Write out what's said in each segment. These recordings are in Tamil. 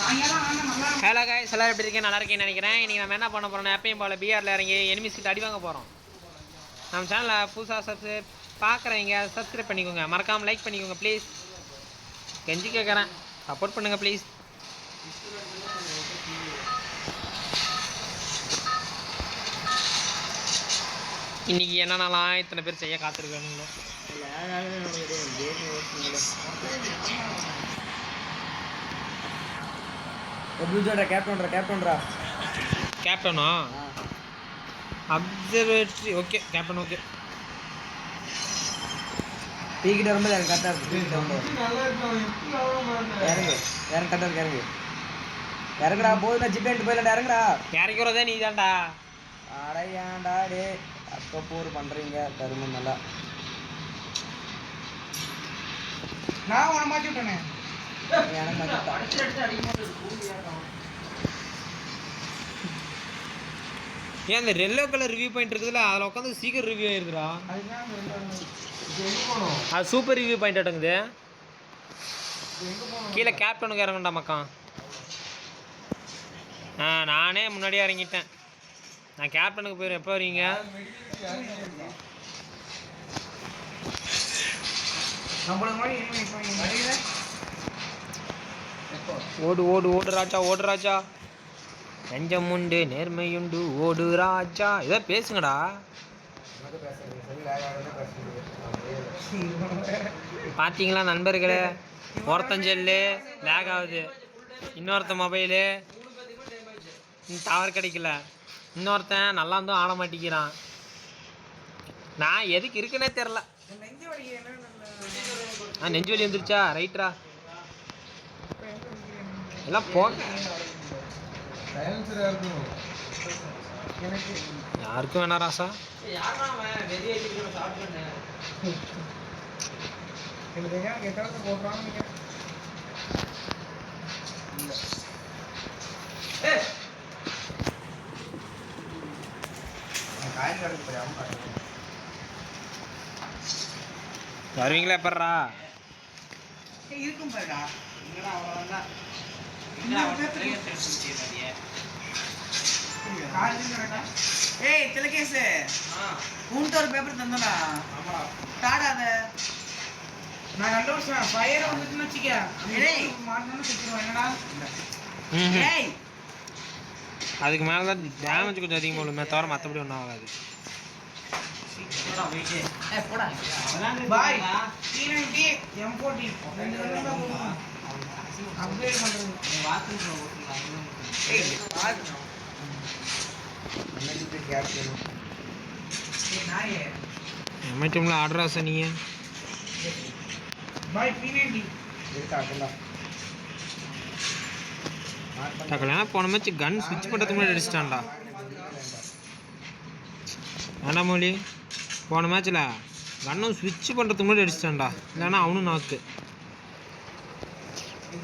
ஹலோ गाइस எல்லாரும் எப்படி இருக்கீங்க? நல்லா இருக்கீங்கன்னு நினைக்கிறேன். இன்னைக்கு நம்ம என்ன பண்ண போறோம்னா எப்பயும் போல பிஆர்ல இறங்கி எனிமீஸ் கிட்ட அடி வாங்க போறோம். நம்ம சேனலை புதுசாக பார்க்குறவங்க சப்ஸ்கிரைப் பண்ணிக்கோங்க, மறக்காமல் லைக் பண்ணிக்கோங்க ப்ளீஸ். கெஞ்சி கேட்குறேன், சப்போர்ட் பண்ணுங்கள் ப்ளீஸ். இன்னைக்கு என்னென்னலாம் இத்தனை பேர் செய்ய காத்திருக்கானுங்களோ. கேப்டனா அப்சர்வேட்டரி ஓகே கேப்டன் ஓகே டீக்கிட்ட ரொம்ப கரெக்டாக இருக்கு. இறங்கு இறங்க கரெக்டாக இருக்கு. இறங்கு இறங்குடா போதுண்ணா ஜிப்பேன்ட்டு போயிடலாண்டா. இறங்குடா இறக்கிறதே நீ தான்டா. அடையாண்டா டே அக்க போர் பண்ணுறீங்க கருமம் நல்லா. நான் உன மாற்றி விட்டேனே ஏன் அந்த ரெல்லோ கலர் ரிவ்யூ பாயிண்ட் இருக்குதுல்ல, அதில் உட்காந்து சீக்கிரம் ரிவ்யூ ஆயிருதுடா. அது சூப்பர் ரிவ்யூ பாயிண்ட் அடங்குது. கீழே கேப்டனுக்கு இறங்கண்டா மக்கான். நானே முன்னாடியே இறங்கிட்டேன். நான் கேப்டனுக்கு போயிடும். எப்போ வரீங்க? ஓடு ஓடு ஓடு ராஜா, ஓடு ராஜா, நெஞ்சம் உண்டு நேர்மையுண்டு ஓடு ராஜா. ஏதோ பேசுங்கடா. பார்த்தீங்களா நண்பர்களே, ஒருத்தஞ்செல்லு லேக் ஆகுது, இன்னொருத்த மொபைலு டவர் கிடைக்கல, இன்னொருத்தன் நல்லா இருந்தும் ஆட மாட்டேங்கிறான். நான் எதுக்கு இருக்குன்னே தெரில. நெஞ்சு வலி வந்துருச்சா? ரைட்ரா எல்லாம் போங்க. யாருக்கும் வேணா ராசா. வருவீங்களா எப்பட்றா? இருக்கும் பாருடா. ஏய் திலகேசு, உன்கிட்ட ஒரு பேப்பர் தந்தோடா. தாடாத நான் நல்ல வருஷம் ஃபயர் வந்துட்டுன்னு வச்சுக்க. ஏய் மாட்டணும்னு சுத்திடுவோம். என்னடா ஏய் அதுக்கு மேலே தான் டேமேஜ் கொஞ்சம் அதிகமாக விழுமே தவிர மற்றபடி ஒன்றும் ஆகாது. போடா பாய். T90 M40 அப்கிரேட் பண்றது. நம்ம டீமில் ஆர்டரா சார் நீங்கள்? பாய் P90 கல்யாணம் போன மேட்ச் கன் ஸ்விட்ச் பண்ணுறதுக்கு முன்னாடி அடிச்சிட்டான்டா. வேண்டாம் மொழி, போன மேட்ச்சில் கன்னும் ஸ்விட்ச் பண்ணுறதுக்கு முன்னாடி அடிச்சிட்டான்டா. இல்லைன்னா அவனும் நாக்கு.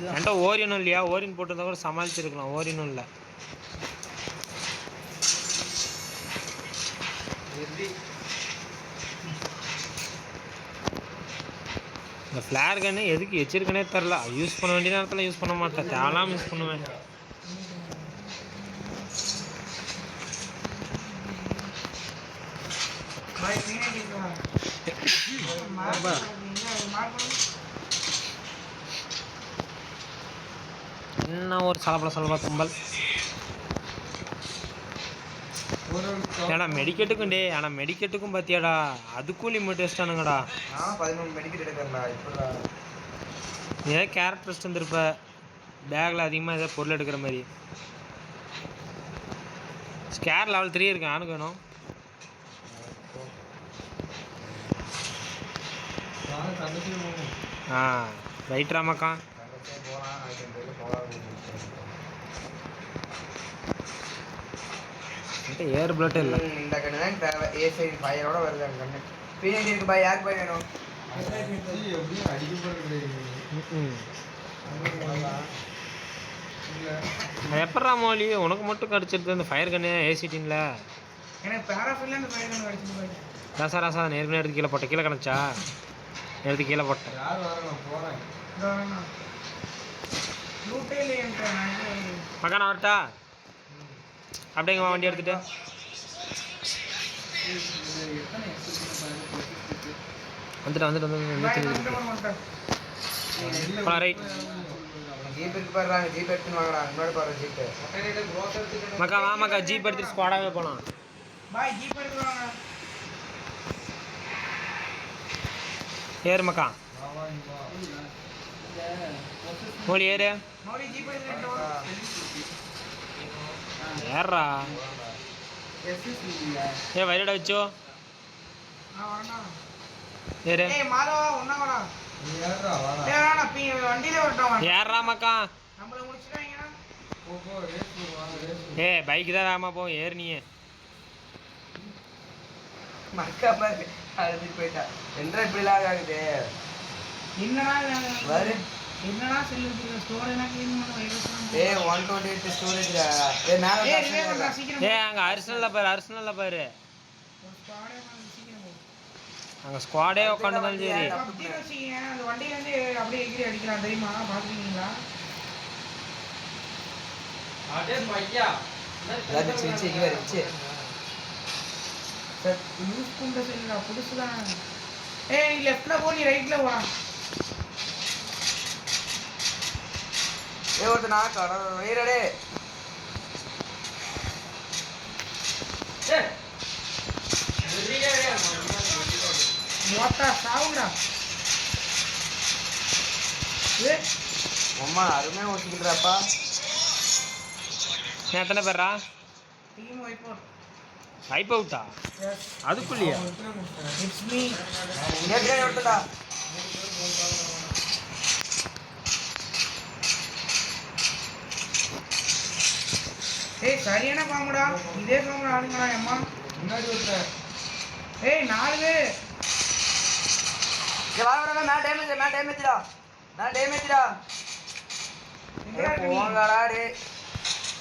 என்கிட்ட ஓரியனும் இல்லையா? ஓரியன் போட்டிருந்தா கூட சமாளிச்சிருக்கலாம். ஓரியனும் இல்லை. இந்த ஃப்ளேர் கன்னு எதுக்கு வச்சிருக்கனே தெரில. யூஸ் பண்ண வேண்டிய நேரத்தில் யூஸ் பண்ண மாட்டேன், தேவலாம் யூஸ் பண்ணுவேன். என்ன ஒரு சலபல கும்பல். ஏடா மெடிக்கெட்டுக்கும் டே, ஆனால் மெடிக்கெட்டுக்கும் பார்த்தியாடா அதுக்கும் லிமிட் வச்சிட்டானுங்கடா. 13 மெடிக்கெட் எடுக்கிறா. இப்போ ஏதோ கேரட் ஃபஸ்ட் வந்துருப்ப பேக்கில் அதிகமாக ஏதோ பொருள் எடுக்கிற மாதிரி. ஸ்கேர் லெவல் 3 இருக்கு. ஆனுக்கு வேணும். ரைட்ரா மக்கா. ஏர் பிளட் இல்லை. இந்த கண்ணு தான் தேவை. ஏ சைடு ஃபயரோட வருது அந்த கண்ணு. P90 இருக்கு பாய். யாருக்கு பாய் வேணும்? எப்பட்றா மோலி உனக்கு மட்டும் கிடச்சிருது இந்த ஃபயர் கன்னு A16ல? எனக்கு பேராஃபில்ல அந்த ஃபயர் கன் கிடச்சிது பாய். ராசா ராசா நேர்மையாக எடுத்து கீழே போட்டேன். கீழே கிடச்சா எடுத்து கீழே போட்டேன். ரூட்டே இல்லையேன்ட்டு நான் எங்க மக்கா நான் வரட்டா? அப்படிங்கம்மா வண்டி எடுத்துட்டு வந்துட்டு ரைட். ஜீப் இருக்கு பாருறாங்க, ஜீப் எடுத்துன்னு வாங்கடா. முன்னாடி பாரு ஜீப். மக்கா வா மக்கா, ஜீப் எடுத்துட்டு ஸ்குவாடாவே போகலாம். பாய் ஜீப் எடுத்துவாங்க. ஏறு மக்கா, மோடி ஏறு. மோடி ஜீப் எடுத்துட்டு ஏறா. ஏ வயலோட வச்சோ வரேண்ணா. ஏறு. ஏய் மாதவா ஒன்னா வாடா. ஏய் வாடா வண்டியில வரட்டும். ஏறா மக்கா. நம்மள முடிச்சிட்டாங்கன்னா ஏ பைக் தான் வேகமா போ, ஏறு நீ. மக்கா பாரு அழுது போயிட்டா. என்ன இப்படிலாம் ஆகுது? என்னடா பாரு என்னடா செல்லுது ஸ்டோரேனா க்ளீன் பண்ண வைரஸ். ஏய் 128 ஸ்டோரேஜ்டா. ஏய் மேல ஏய் ரிவே பண்ணா சீக்கிரம். ஏ அங்க அர்சனல்ல பாரு, அர்சனல்ல பாரு. ஸ்குவாடே பண்ண சீக்கிரம் போ. அங்க ஸ்குவாடே உட்காந்துதான் சரி. பப்ஜி வச்சீங்க அந்த வண்டியில இருந்து அப்படியே எகிரி அடிக்கலாம் தெரியுமா? பாத்துறீங்களா? அது சிச்சி இங்க வெச்சு. சார் யூஸ் பண்ற செல்லுடா புதுசுதான். ஏய் நீ லெஃப்ட்ல போ, நீ ரைட்ல வா. ஏய் ஒருத்த நான் கட வைரடே. ஏய் மொத்தா சாவுடா. ஏய் அம்மா அருமையா ஓட்டிக்கிறப்பா. நீ எத்தனை பேரா? Team wipe out. வைப் அவுட்டா? எஸ் அதுக்குள்ளேயா? It's me. ஏற்கனவே ஓட்டடா. ஏய் சரியான பாம்புடா. இதே பாம்பு ஆளுங்களா அம்மா? முன்னாடி ஓட்ட. ஏய் 4 பேர். இங்க வாடா, நான் டேமேஜ்டா. எங்க ஏய் இருக்க நீ? போங்கடா டேய்.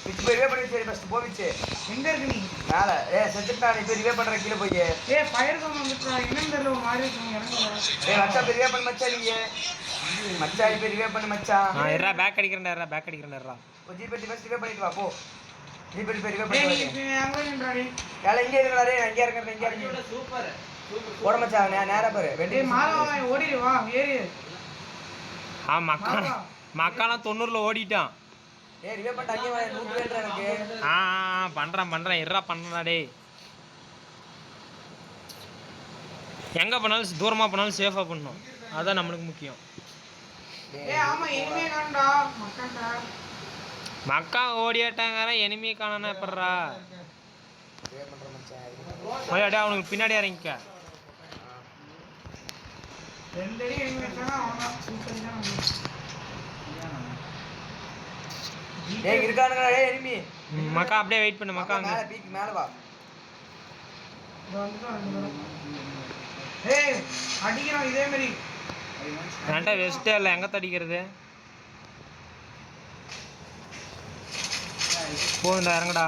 பிச்சு ரிவே பண்ணி சரி ஃபர்ஸ்ட் போவிச்சு. எங்க இருக்க நீ? மேல ஏய் செத்துட்டா. நீ போய் ரிவே பண்ற கீழ போய். ஏய் ஃபயர் கம் வந்துட்டா. என்னன்னு தெரியல ஒரு மாதிரி இருக்கு இறங்குடா. ஏய் மச்சான் போய் ரிவே பண்ணு மச்சான் நீ. மச்சான் போய் ரிவே பண்ணு மச்சான். நான் எறா பேக் அடிக்கிறேன்டா, பேக் அடிக்கிறேன்டா. போ ஜீப் எடுத்து ஃபர்ஸ்ட் ரிவே பண்ணிட்டு வா போ. ஜீப் எடுத்து போய் ரிவே ஏய் பண்ணிட்டு நீ வா. அங்க நின்றாடி. ஏல இங்க இருக்கடா டேய். அங்க இருக்கறத சூப்பர். போட மச்சான் நேரா பாரு. ஏய் மாலவா ஓடிடு வா ஏறு. ஆ மக்கா, மக்காலாம் 90ல ஓடிட்டான். ஏய் ரிவே பண்ண அங்க வா. 100 வேண்டற எனக்கு. பண்றேன் எறா பண்றா டேய். எங்க போனாலும் தூரமா போனாலும் சேஃபா பண்ணணும், அதான் நம்மளுக்கு முக்கியம். ஏய் ஆமா எனிமே காணடா மக்காண்டா. மக்கா ஓடியாட்டாங்க, எனிமி காணனா எப்பறா? ரிவே பண்ற மச்சான். ஓடியா அவனுக்கு பின்னாடி இறங்கிக்க. 2 அடி எனிமே வச்சானா அவனா சூப்பர் தான். டேய் இருக்கானுங்கடா டேய் எனிமி. மக்கா அப்படியே வெயிட் பண்ணு மக்கா. அங்க மேல பீக் மேல வா. ஏய் அடிக்கிறான் இதே மாதிரி. என்கிட்ட வெஸ்டே இல்லை, எங்க தடிக்கிறது? போதுண்டா இறங்கடா.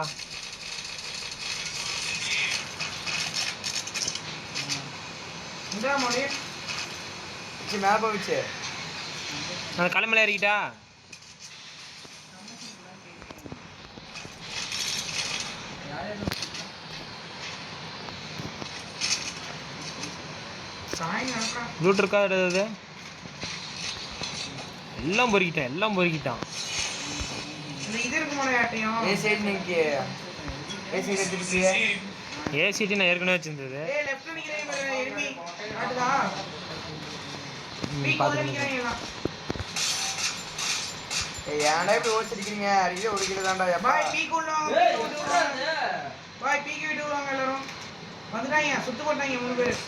இந்தா மோடி. சி மேல போவிச்சு. அந்த களமில் ஏறிக்கிட்டா. சாய் நடக்கா. லூட் இருக்கா? எடுத்தது எல்லாம் பொறுக்கிட்டான். இந்த இது இருக்கு மோடி ஆட்டையும். ஏ சைடு நீங்க ஏ சைடு எடுத்துக்கிறியே. ஏசிடி நான் ஏற்கனவே வச்சிருந்தது. ஏய் லெஃப்ட்ல நிக்கிறேன் பாரு எனிமி. காட்டுதா? பீக் பார்த்து நிக்கிறேன் எல்லாம். ஏய் ஏன்டா இப்படி ஓடிச்சிருக்கீங்க? அடிக்கடி ஓடிக்கிட்டு தான்டா எப்பா. பாய் பீக் உள்ள வாங்க. பாய் பீக் விட்டு வாங்க எல்லாரும். வந்துட்டாங்க சுத்து போட்டாங்க 3 பேர்.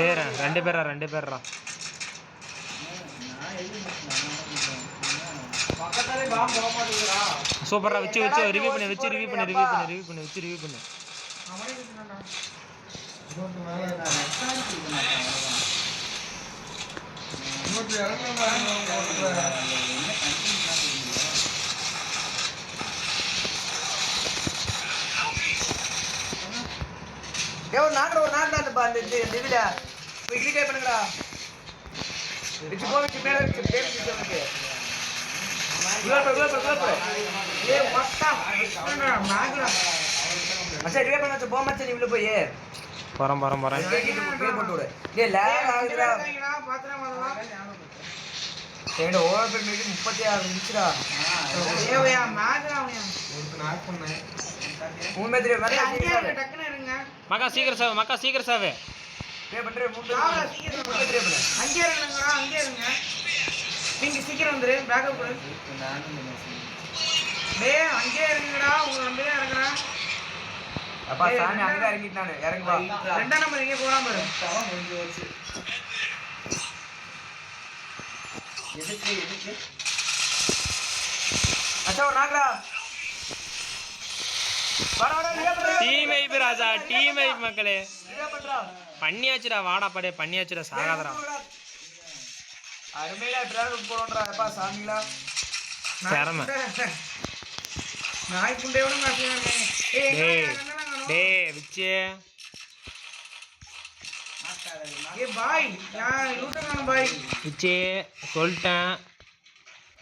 ஏற 2 பேரா. பக்கத்தாலே பாம் போக மாட்டேங்குதுடா. சூப்பரா வச்சு ரிவ்யூ பண்ணு. அவனே விட்டுறான்டா. ஏய் ஒரு நாக்குடா அந்த இந்த இதுல போய் கிளிக் பண்ணுங்கடா. வெச்சு போவிச்சு மேல வெச்சு ஏய் வட்டா மேக்ரா மச்சான் ரிவே பண்ண போ மச்சான் நீ உள்ள போய் போறேன் போட்டு விடு டேய் லேக் ஆகுதுடா பாத்துறா வரவா ஏடா ஓவர் பெட் 36 நிமிஷம்டா ஏய்யா மேக்ரா அவன் ஒரு நாக் பண்ணேன் மூணு த்ரீ வர டக்குனு இருங்க மக்கா சீக்கிரம் சாவு ப்ளே பண்றே மூணு சீக்கிரம் ப்ளே பண்ணு அங்கே இருங்க நீங்க சீக்கிரம் வந்துரு பேக்கப் கொடு டேய் அங்கே இருங்கடா உங்க நம்பரே இறங்குறா அப்பா சாமி அங்க இறங்கிட்டானே இறங்கு வா ரெண்டாம் நம்பர் எங்க போறாம பாரு தவம் முடிஞ்சு போச்சு எதுக்கு அச்சா ஒரு நாக்கடா வாடா ரிவே பண்றா டீம் வைப் ராஜா டீம் வைப் மக்களே ரிவே பண்றா பண்ணியாச்சுடா வாடா படே பண்ணியாச்சுடா சாகாதடா அருமையா டிராவல் போறோம்டா அப்பா சாமிங்களா திறமை நாய் புண்டையோட காசியா இருக்காங்க டேய் விச்சு ஏய் பாய் நான் லூட்டறான பாய் விச்சு சொல்லிட்டேன்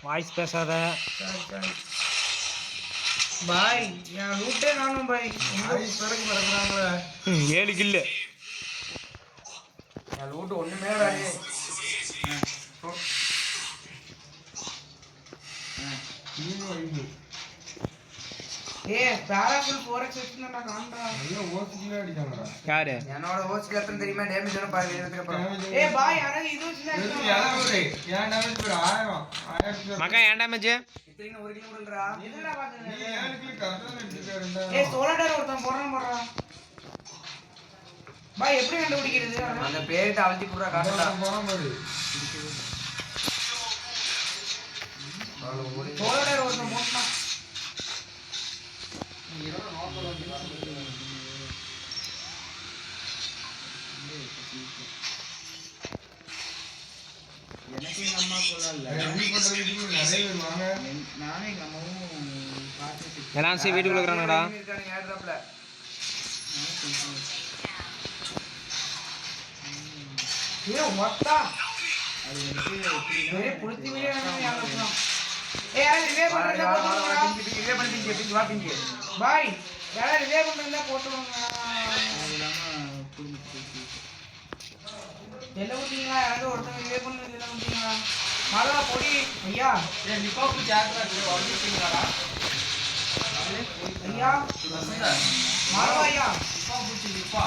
வாய்ஸ் பேசாத சரி பாய் நான் லூட்டே நானும் பாய் எங்க சரக்கு பறக்குறாங்களே 7 கில்லு நான் லூட் ஒண்ணுமே வராதே பேராஃபுல் 4x வச்சுனா காண்டா நல்ல ஓசிக்கல அடிச்சாங்கடா யாரு என்னோட ஓஸ்க்கு எத்தனை தெரியுமா டேமேஜ் வரும் பாரு இதுக்கு அப்புறம் ஏய் பாய் எனக்கு இது வச்சுனா ஏன் டேமேஜ் பேர் 1000 மக்கா ஏன் டேமேஜ் இத்தனை 1 கிலோ விடுறா எதுடா பாக்குறீங்க நீ ஏனுக்கு கரெக்டா எடுத்துக்கறடா ஏய் சோலடர் ஒருத்தன் போறான் பாய் எப்படி கண்டுபிடிக்கிறது அந்த பேரிட்ட அழுத்தி புடுறா காட்டுடா போறான் பாரு சோலடர் ஒருத்தன் போட்டான் எனக்கு எங்க அம்மா சொல்லல ரெடி பண்றதுக்கு நிறைய பேர் வாங்க நானே எங்க அம்மாவும் பார்த்து எல்லாம் சீ வீட்டுக்குள்ள இருக்கறானடா இருக்கானுங்க ஏர்ட்ராப்ல ஏய் வட்டா அது வந்து ஏய் புளுத்தி வீடியோ நான் யாரலாம் ஏய் யாரே ரிவே பண்றதா போடுங்கடா ரிவே பண்ணிட்டீங்க பிங்க வா பிங்க பாய் யாரே ரிவே பண்றதா போட்டுவாங்க எல்லாம் ஊத்தீங்களா யாரோ ஒருத்தங்க ரிவே பண்ணது எல்லாம் ஊத்தீங்களா மாலா பொடி ஐயா ஏ நிப்பாப்பு ஜாக்ரா வந்துட்டீங்களாடா ஐயா மாலா ஐயா நிப்பா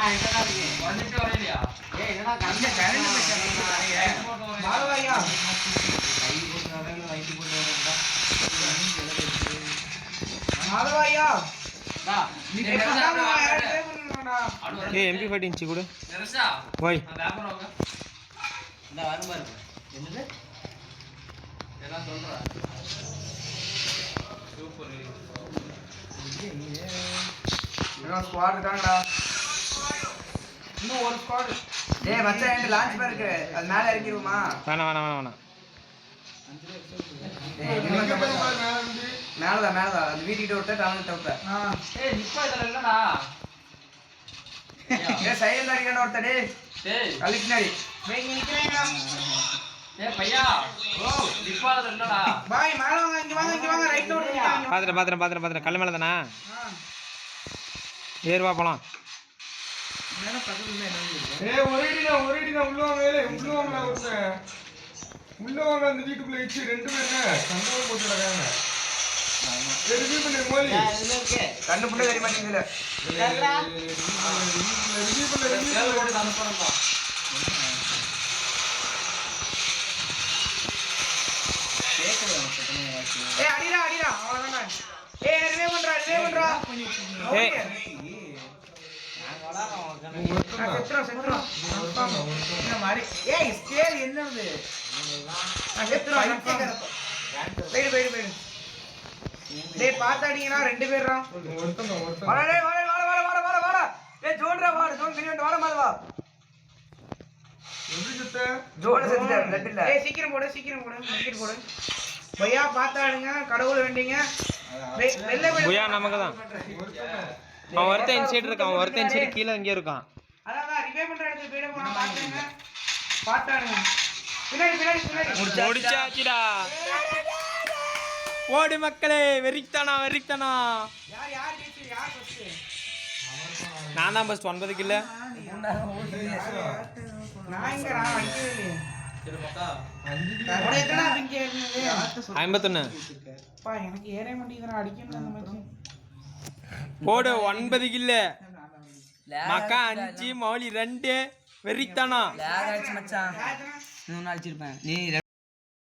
எங்கடா இருக்கீங்க வந்துட்டு வரலையா ஏய் என்னடா கண்ணே கரண்ட் பேசுறானே மாலா ஐயா மாலா ஐயா டா நீ ஏய் MP5 இன்ச் கொடு நரசா ஓய் வியாபாரம் வாங்க இந்த வரும் பாரு என்னது எல்லாம் சொல்றா சூப்பர் இன்னும் ஸ்குவாட் இருக்காங்கடா இன்னும் ஒரு ஸ்குவாட் டேய் மச்சான் என்கிட்ட லான்ச் பேர் இருக்கு அது மேல இறங்கிடுமா வேணாம் மேலதான் அந்த வீட்டுக்கிட்ட விட்ட டவுன் விட்ட ஏய் நிப்பா இதெல்லாம் இல்லடா ஏய் சைடுல அடிக்கணும் ஒருத்த டேய் கலிக்னாடி வெயிங்க நிக்கிறீங்களா ஏய் பையா ஓ நிப்பாத இல்லடா பாய் மேல வாங்க இங்க வாங்க ரைட்ல ஓடுங்க பாத்துறேன் கல்லு மேல தானா ஏறுவா போலாம் மேல பக்கத்துல என்ன இருக்கு ஏய் ஒரு அடிடா உள்ள வாங்க உள்ள வாங்க அந்த வீட்டுக்குள்ள இச்சு ரெண்டு பேர் சண்டை போட்டு நடக்காங்க ரிவ்யூ பண்ணு மோலி கண்ணு புள்ள தெரிய மாட்டேங்குதுல ரிவ்யூ பண்ணு அனுப்புறேன்ப்பா ஏய் அடிடா அவ்வளவுதான் ஏய் ரிவே பண்றா ஏய் செத்துறோம் இந்த மாதிரி ஏய் ஸ்கேல் என்னது செத்துறோம் போயிடு டேய் பாத்தாடிங்கனா ரெண்டு பேர்ரா ஒருத்தன் வாடா டேய் வாடா டேய் ஜோன்டா வாடா ஜோன் கிட்ட வாடா மால வா எப்படி சுத்த ஜோன் செத்துட்ட பிளட் இல்ல ஏய் சீக்கிரம் போடு மெடிக்கெட் போடு பையா பாத்தாடுங்க கடவுளை வேண்டிங்க வெல்ல புயா நமக்கு தான் அவன் ஒருத்தன் இன்சைடு இருக்கான் அவன் ஒருத்தன் இன்சைடு கீழே இங்கே இருக்கான் அதான் ரிவே பண்ற இடத்துக்கு போய்ட போறா பாத்தாடுங்க பின்னாடி முடிச்சாச்சுடா போடு மக்களே, வெறித்தானா வெறித்தானா. யார் யார் ஜெயிச்சு யார் ஃபர்ஸ்ட்? நான் தான் ஃபர்ஸ்ட் 9 கில்ல. நான் இங்க நான் அடிக்கவே இல்லையே. சரி மக்கா உனக்கு எத்தனை அடிக்க இருந்தது? 51. அப்பா எனக்கு ஏறே மாட்டேங்குதுடா அடிக்கணும் அந்த மேட்ச். போடு 9 கில்ல. மக்கா 5 மௌலி 2 வெறித்தானா. யார் அடிச்சு மச்சான்? இன்னொன்னு அடிச்சிருப்பேன் நீ